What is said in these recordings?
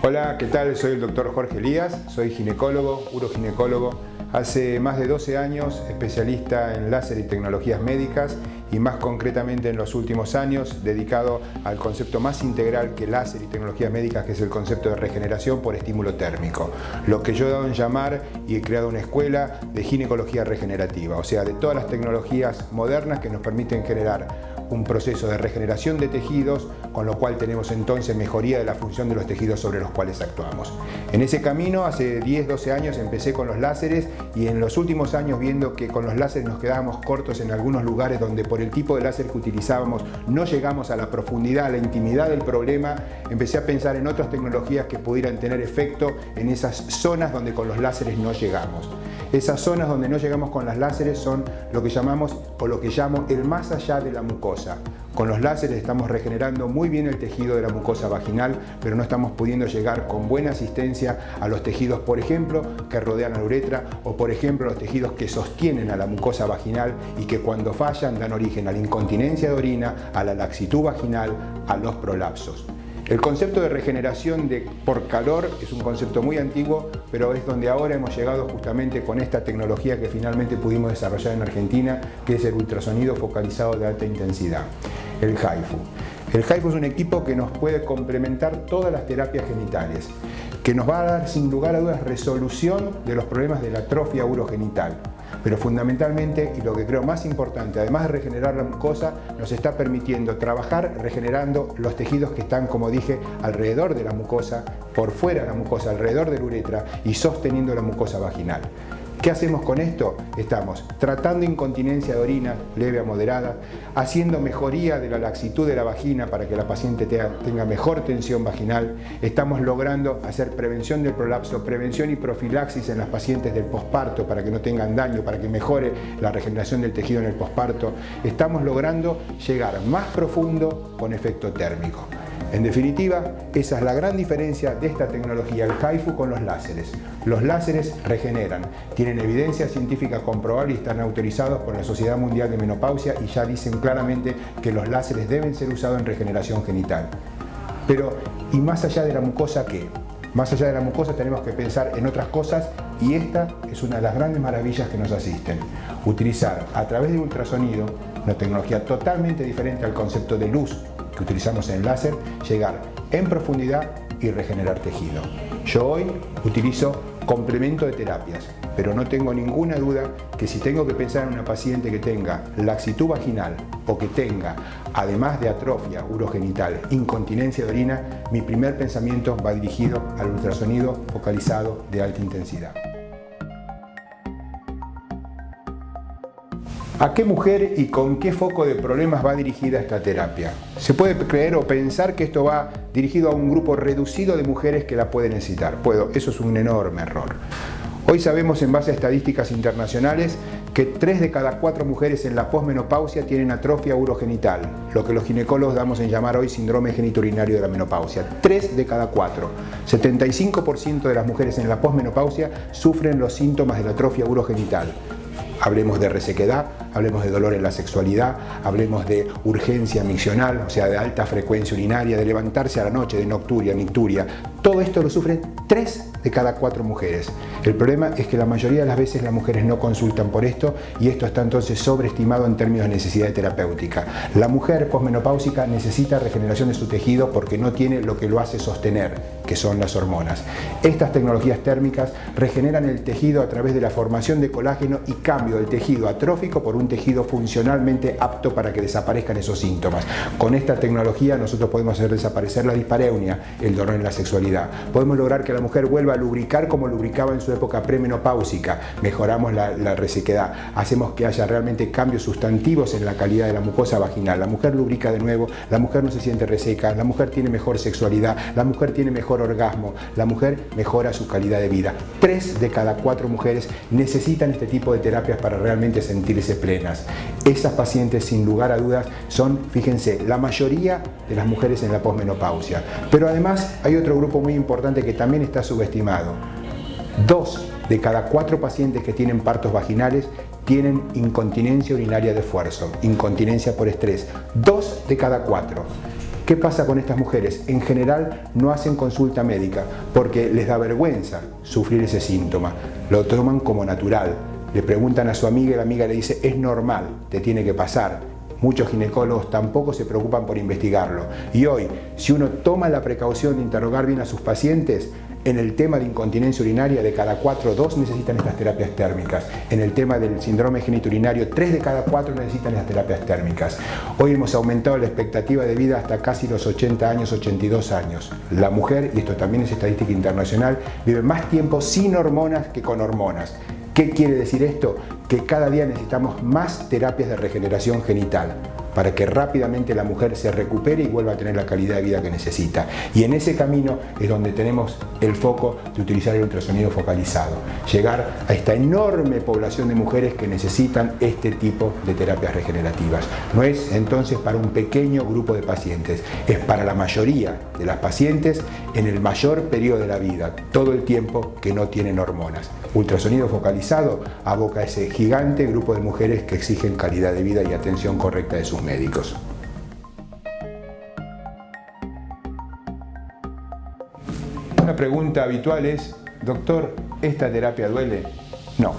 Hola, ¿qué tal? Soy el doctor Jorge Elías, soy ginecólogo, uroginecólogo. Hace más de 12 años especialista en láser y tecnologías médicas y más concretamente en los últimos años dedicado al concepto más integral que láser y tecnologías médicas, que es el concepto de regeneración por estímulo térmico. Lo que yo he dado en llamar y he creado una escuela de ginecología regenerativa, o sea, de todas las tecnologías modernas que nos permiten generar un proceso de regeneración de tejidos, con lo cual tenemos entonces mejoría de la función de los tejidos sobre los cuales actuamos. En ese camino, hace 10-12 años empecé con los láseres y en los últimos años, viendo que con los láseres nos quedábamos cortos en algunos lugares donde por el tipo de láser que utilizábamos no llegamos a la profundidad, a la intimidad del problema, empecé a pensar en otras tecnologías que pudieran tener efecto en esas zonas donde con los láseres no llegamos. Esas zonas donde no llegamos con las láseres son lo que llamamos, o lo que llamo, el más allá de la mucosa. Con los láseres estamos regenerando muy bien el tejido de la mucosa vaginal, pero no estamos pudiendo llegar con buena asistencia a los tejidos, por ejemplo, que rodean a la uretra, o por ejemplo los tejidos que sostienen a la mucosa vaginal y que cuando fallan dan origen a la incontinencia de orina, a la laxitud vaginal, a los prolapsos. El concepto de regeneración por calor es un concepto muy antiguo, pero es donde ahora hemos llegado justamente con esta tecnología que finalmente pudimos desarrollar en Argentina, que es el ultrasonido focalizado de alta intensidad, el HIFU. El HIFU es un equipo que nos puede complementar todas las terapias genitales, que nos va a dar sin lugar a dudas resolución de los problemas de la atrofia urogenital. Pero fundamentalmente, y lo que creo más importante, además de regenerar la mucosa, nos está permitiendo trabajar regenerando los tejidos que están, como dije, alrededor de la mucosa, por fuera de la mucosa, alrededor de la uretra y sosteniendo la mucosa vaginal. ¿Qué hacemos con esto? Estamos tratando incontinencia de orina leve a moderada, haciendo mejoría de la laxitud de la vagina para que la paciente tenga mejor tensión vaginal, estamos logrando hacer prevención del prolapso, prevención y profilaxis en las pacientes del posparto para que no tengan daño, para que mejore la regeneración del tejido en el posparto, estamos logrando llegar más profundo con efecto térmico. En definitiva, esa es la gran diferencia de esta tecnología, el HIFU, con los láseres. Los láseres regeneran, tienen evidencia científica comprobable y están autorizados por la Sociedad Mundial de Menopausia y ya dicen claramente que los láseres deben ser usados en regeneración genital. Pero, ¿y más allá de la mucosa qué? Más allá de la mucosa tenemos que pensar en otras cosas y esta es una de las grandes maravillas que nos asisten. Utilizar a través del ultrasonido, una tecnología totalmente diferente al concepto de luz que utilizamos en el láser, llegar en profundidad y regenerar tejido. Yo hoy utilizo complemento de terapias, pero no tengo ninguna duda que si tengo que pensar en una paciente que tenga laxitud vaginal o que tenga, además de atrofia urogenital, incontinencia de orina, mi primer pensamiento va dirigido al ultrasonido focalizado de alta intensidad. ¿A qué mujer y con qué foco de problemas va dirigida esta terapia? Se puede creer o pensar que esto va dirigido a un grupo reducido de mujeres que la pueden necesitar. Eso es un enorme error. Hoy sabemos, en base a estadísticas internacionales, que 3 de cada 4 mujeres en la posmenopausia tienen atrofia urogenital, lo que los ginecólogos damos en llamar hoy síndrome genitourinario de la menopausia. 3 de cada 4. 75% de las mujeres en la posmenopausia sufren los síntomas de la atrofia urogenital. Hablemos de resequedad, hablemos de dolor en la sexualidad, hablemos de urgencia miccional, o sea, de alta frecuencia urinaria, de levantarse a la noche, de nocturia, nicturia. Todo esto lo sufren 3 de cada 4 mujeres. El problema es que la mayoría de las veces las mujeres no consultan por esto y esto está entonces sobreestimado en términos de necesidad terapéutica. La mujer posmenopáusica necesita regeneración de su tejido porque no tiene lo que lo hace sostener, que son las hormonas. Estas tecnologías térmicas regeneran el tejido a través de la formación de colágeno y cambio del tejido atrófico por un tejido funcionalmente apto para que desaparezcan esos síntomas. Con esta tecnología nosotros podemos hacer desaparecer la dispareunia, el dolor en la sexualidad. Podemos lograr que la mujer vuelva a lubricar como lubricaba en su época premenopáusica. Mejoramos la resequedad. Hacemos que haya realmente cambios sustantivos en la calidad de la mucosa vaginal. La mujer lubrica de nuevo, la mujer no se siente reseca, la mujer tiene mejor sexualidad, la mujer tiene mejor orgasmo, la mujer mejora su calidad de vida. 3 de cada 4 mujeres necesitan este tipo de terapias para realmente sentirse plenas. Esas pacientes, sin lugar a dudas, son, fíjense, la mayoría de las mujeres en la posmenopausia. Pero además hay otro grupo muy importante que también está subestimado. 2 de cada 4 pacientes que tienen partos vaginales tienen incontinencia urinaria de esfuerzo, incontinencia por estrés. 2 de cada 4. ¿Qué pasa con estas mujeres? En general no hacen consulta médica porque les da vergüenza sufrir ese síntoma. Lo toman como natural. Le preguntan a su amiga y la amiga le dice, es normal, te tiene que pasar. Muchos ginecólogos tampoco se preocupan por investigarlo. Y hoy, si uno toma la precaución de interrogar bien a sus pacientes, en el tema de incontinencia urinaria, de cada 4, 2 necesitan estas terapias térmicas. En el tema del síndrome genitourinario, 3 de cada 4 necesitan estas terapias térmicas. Hoy hemos aumentado la expectativa de vida hasta casi los 80 años, 82 años. La mujer, y esto también es estadística internacional, vive más tiempo sin hormonas que con hormonas. ¿Qué quiere decir esto? Que cada día necesitamos más terapias de regeneración genital para que rápidamente la mujer se recupere y vuelva a tener la calidad de vida que necesita. Y en ese camino es donde tenemos el foco de utilizar el ultrasonido focalizado, llegar a esta enorme población de mujeres que necesitan este tipo de terapias regenerativas. No es entonces para un pequeño grupo de pacientes, es para la mayoría de las pacientes en el mayor periodo de la vida, todo el tiempo que no tienen hormonas. Ultrasonido focalizado aboca a ese gigante grupo de mujeres que exigen calidad de vida y atención correcta de sus médicos. Una pregunta habitual es, doctor, ¿esta terapia duele? No,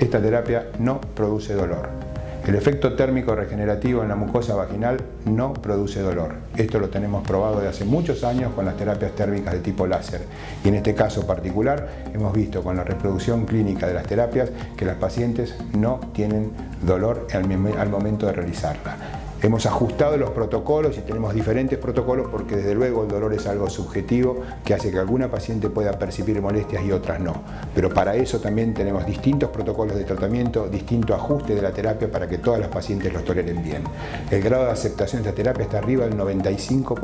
esta terapia no produce dolor. El efecto térmico regenerativo en la mucosa vaginal no produce dolor. Esto lo tenemos probado desde hace muchos años con las terapias térmicas de tipo láser. Y en este caso particular hemos visto con la reproducción clínica de las terapias que las pacientes no tienen dolor al momento de realizarla. Hemos ajustado los protocolos y tenemos diferentes protocolos porque desde luego el dolor es algo subjetivo que hace que alguna paciente pueda percibir molestias y otras no. Pero para eso también tenemos distintos protocolos de tratamiento, distinto ajuste de la terapia para que todas las pacientes los toleren bien. El grado de aceptación de esta terapia está arriba del 95%.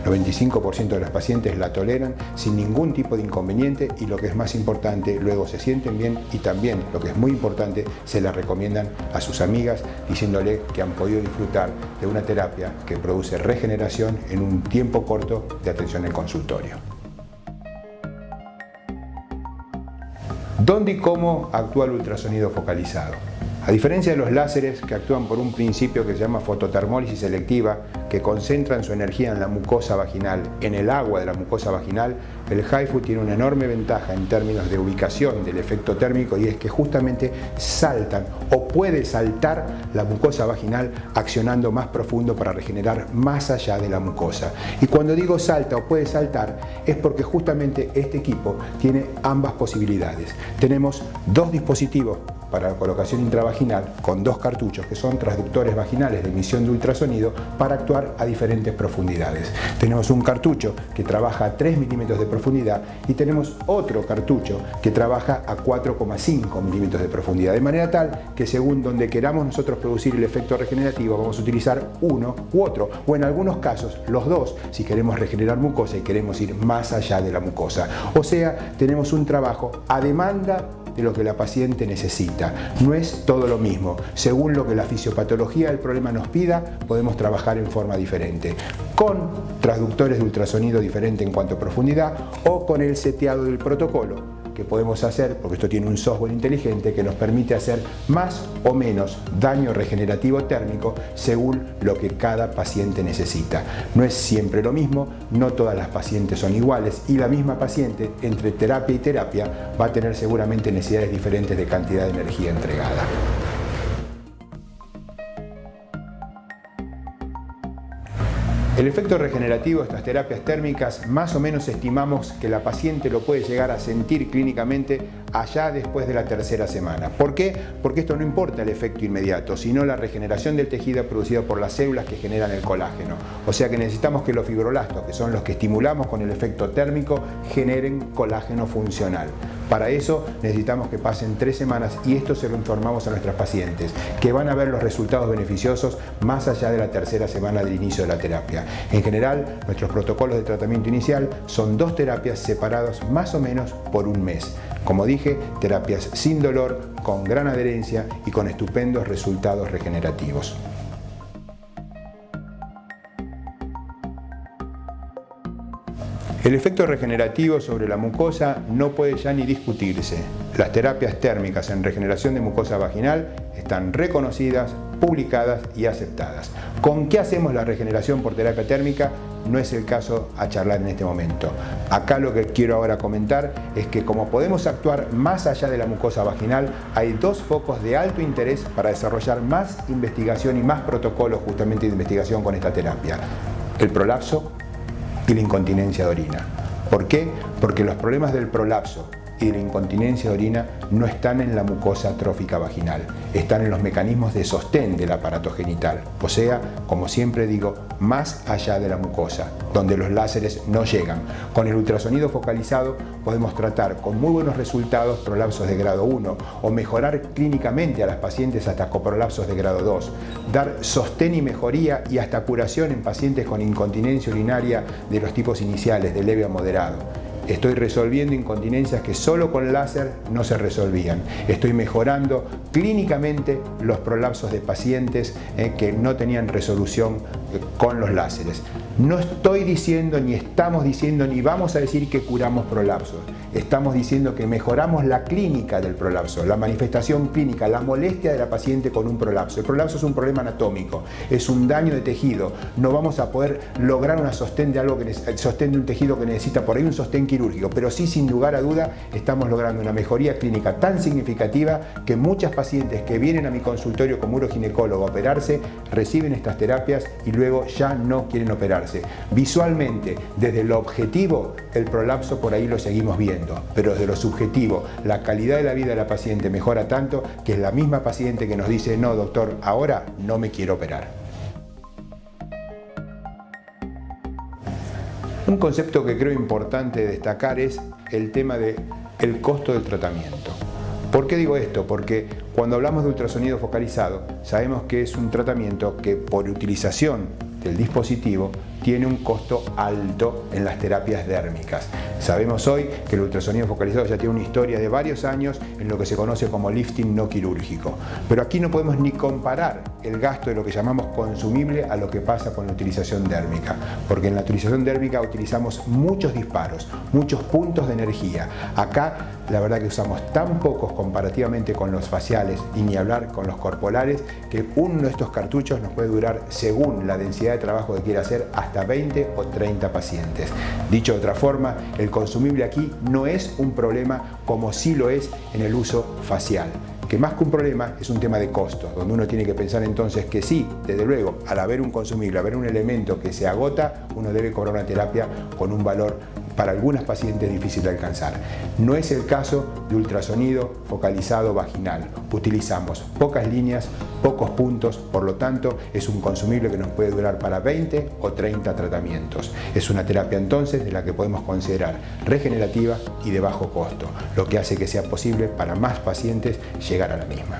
95% de las pacientes la toleran sin ningún tipo de inconveniente y lo que es más importante, luego se sienten bien y también, lo que es muy importante, se la recomiendan a sus amigas diciéndole que han podido disfrutar de una terapia que produce regeneración en un tiempo corto de atención en consultorio. ¿Dónde y cómo actúa el ultrasonido focalizado? A diferencia de los láseres que actúan por un principio que se llama fototermólisis selectiva, que concentran su energía en la mucosa vaginal, en el agua de la mucosa vaginal, el HIFU tiene una enorme ventaja en términos de ubicación del efecto térmico y es que justamente saltan o puede saltar la mucosa vaginal accionando más profundo para regenerar más allá de la mucosa. Y cuando digo salta o puede saltar es porque justamente este equipo tiene ambas posibilidades. Tenemos dos dispositivos para la colocación intravaginal con dos cartuchos que son transductores vaginales de emisión de ultrasonido para actuar a diferentes profundidades. Tenemos un cartucho que trabaja a 3 milímetros de profundidad y tenemos otro cartucho que trabaja a 4,5 milímetros de profundidad, de manera tal que según donde queramos nosotros producir el efecto regenerativo vamos a utilizar uno u otro, o en algunos casos los dos si queremos regenerar mucosa y queremos ir más allá de la mucosa. O sea, tenemos un trabajo a demanda de lo que la paciente necesita. No es todo lo mismo. Según lo que la fisiopatología del problema nos pida, podemos trabajar en forma diferente. Con transductores de ultrasonido diferente en cuanto a profundidad o con el seteado del protocolo que podemos hacer, porque esto tiene un software inteligente que nos permite hacer más o menos daño regenerativo térmico según lo que cada paciente necesita. No es siempre lo mismo, no todas las pacientes son iguales y la misma paciente entre terapia y terapia va a tener seguramente necesidades diferentes de cantidad de energía entregada. El efecto regenerativo de estas terapias térmicas más o menos estimamos que la paciente lo puede llegar a sentir clínicamente allá después de la tercera semana. ¿Por qué? Porque esto no importa el efecto inmediato, sino la regeneración del tejido producida por las células que generan el colágeno. O sea que necesitamos que los fibroblastos, que son los que estimulamos con el efecto térmico, generen colágeno funcional. Para eso necesitamos que pasen 3 semanas y esto se lo informamos a nuestras pacientes, que van a ver los resultados beneficiosos más allá de la tercera semana del inicio de la terapia. En general, nuestros protocolos de tratamiento inicial son 2 terapias separadas más o menos por un mes. Como dije, terapias sin dolor, con gran adherencia y con estupendos resultados regenerativos. El efecto regenerativo sobre la mucosa no puede ya ni discutirse. Las terapias térmicas en regeneración de mucosa vaginal están reconocidas, publicadas y aceptadas. ¿Con qué hacemos la regeneración por terapia térmica? No es el caso a charlar en este momento. Acá lo que quiero ahora comentar es que como podemos actuar más allá de la mucosa vaginal, hay dos focos de alto interés para desarrollar más investigación y más protocolos justamente de investigación con esta terapia. El prolapso y la incontinencia de orina. ¿Por qué? Porque los problemas del prolapso y de la incontinencia de orina no están en la mucosa trófica vaginal, están en los mecanismos de sostén del aparato genital, o sea, como siempre digo, más allá de la mucosa, donde los láseres no llegan. Con el ultrasonido focalizado podemos tratar con muy buenos resultados prolapsos de grado 1 o mejorar clínicamente a las pacientes hasta coprolapsos de grado 2, dar sostén y mejoría y hasta curación en pacientes con incontinencia urinaria de los tipos iniciales, de leve a moderado. Estoy resolviendo incontinencias que solo con láser no se resolvían. Estoy mejorando clínicamente los prolapsos de pacientes que no tenían resolución con los láseres. No estoy diciendo, ni estamos diciendo, ni vamos a decir que curamos prolapsos. Estamos diciendo que mejoramos la clínica del prolapso, la manifestación clínica, la molestia de la paciente con un prolapso. El prolapso es un problema anatómico, es un daño de tejido. No vamos a poder lograr un sostén de un tejido que necesita por ahí un sostén quirúrgico, pero sí, sin lugar a duda, estamos logrando una mejoría clínica tan significativa que muchas pacientes que vienen a mi consultorio como uroginecólogo a operarse reciben estas terapias y luego ya no quieren operarse. Visualmente, desde lo objetivo, el prolapso por ahí lo seguimos viendo, pero desde lo subjetivo, la calidad de la vida de la paciente mejora tanto que es la misma paciente que nos dice: no, doctor, ahora no me quiero operar. Un concepto que creo importante destacar es el tema del costo del tratamiento. ¿Por qué digo esto? Porque cuando hablamos de ultrasonido focalizado, sabemos que es un tratamiento que por utilización del dispositivo tiene un costo alto en las terapias dérmicas. Sabemos hoy que el ultrasonido focalizado ya tiene una historia de varios años en lo que se conoce como lifting no quirúrgico. Pero aquí no podemos ni comparar el gasto de lo que llamamos consumible a lo que pasa con la utilización dérmica. Porque en la utilización dérmica utilizamos muchos disparos, muchos puntos de energía. Acá la verdad que usamos tan pocos comparativamente con los faciales y ni hablar con los corporales, que uno de estos cartuchos nos puede durar, según la densidad de trabajo que quiera hacer, hasta 20 o 30 pacientes. Dicho de otra forma, el consumible aquí no es un problema como sí lo es en el uso facial, que más que un problema es un tema de costos, donde uno tiene que pensar entonces que sí, desde luego, al haber un consumible, haber un elemento que se agota, uno debe cobrar una terapia con un valor para algunas pacientes difícil de alcanzar. No es el caso de ultrasonido focalizado vaginal. Utilizamos pocas líneas, pocos puntos, por lo tanto es un consumible que nos puede durar para 20 o 30 tratamientos. Es una terapia entonces de la que podemos considerar regenerativa y de bajo costo, lo que hace que sea posible para más pacientes llegar a la misma.